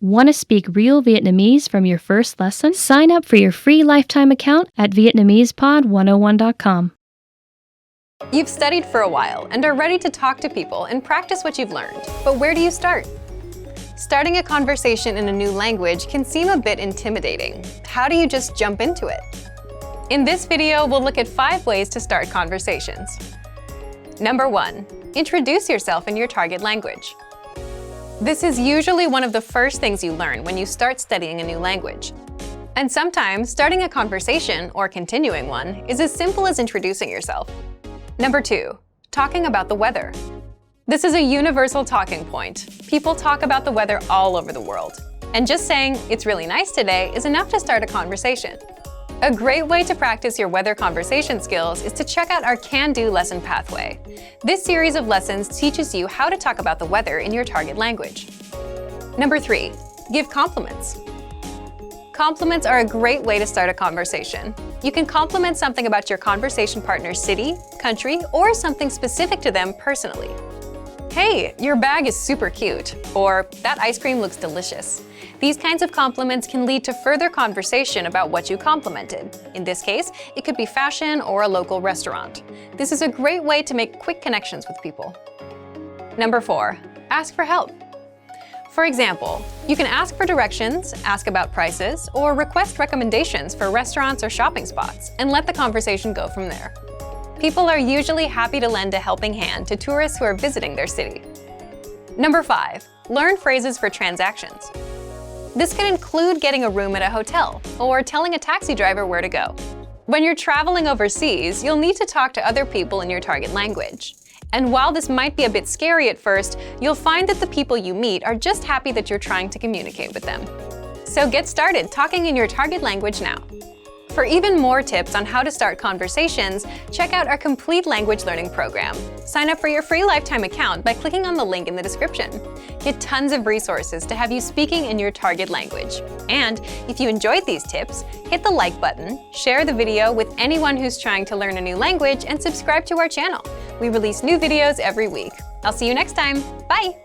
Want to speak real Vietnamese from your first lesson? Sign up for your free lifetime account at Vietnamesepod101.com. You've studied for a while and are ready to talk to people and practice what you've learned. But where do you start? Starting a conversation in a new language can seem a bit intimidating. How do you just jump into it? In this video, we'll look at 5 ways to start conversations. Number 1. Introduce yourself in your target language. This is usually one of the first things you learn when you start studying a new language. And sometimes, starting a conversation, or continuing one, is as simple as introducing yourself. Number 2. Talking about the weather. This is a universal talking point. People talk about the weather all over the world. And just saying, "It's really nice today," is enough to start a conversation. A great way to practice your weather conversation skills is to check out our Can-Do lesson pathway. This series of lessons teaches you how to talk about the weather in your target language. Number 3. Give compliments. Compliments are a great way to start a conversation. You can compliment something about your conversation partner's city, country, or something specific to them personally. "Hey, your bag is super cute," or "That ice cream looks delicious." These kinds of compliments can lead to further conversation about what you complimented. In this case, it could be fashion or a local restaurant. This is a great way to make quick connections with people. Number 4. Ask for help. For example, you can ask for directions, ask about prices, or request recommendations for restaurants or shopping spots, and let the conversation go from there. People are usually happy to lend a helping hand to tourists who are visiting their city. Number 5. Learn phrases for transactions. This can include getting a room at a hotel or telling a taxi driver where to go. When you're traveling overseas, you'll need to talk to other people in your target language. And while this might be a bit scary at first, you'll find that the people you meet are just happy that you're trying to communicate with them. So get started talking in your target language now. For even more tips on how to start conversations, check out our complete language learning program. Sign up for your free lifetime account by clicking on the link in the description. Get tons of resources to have you speaking in your target language. And if you enjoyed these tips, hit the like button, share the video with anyone who's trying to learn a new language, and subscribe to our channel. We release new videos every week. I'll see you next time. Bye!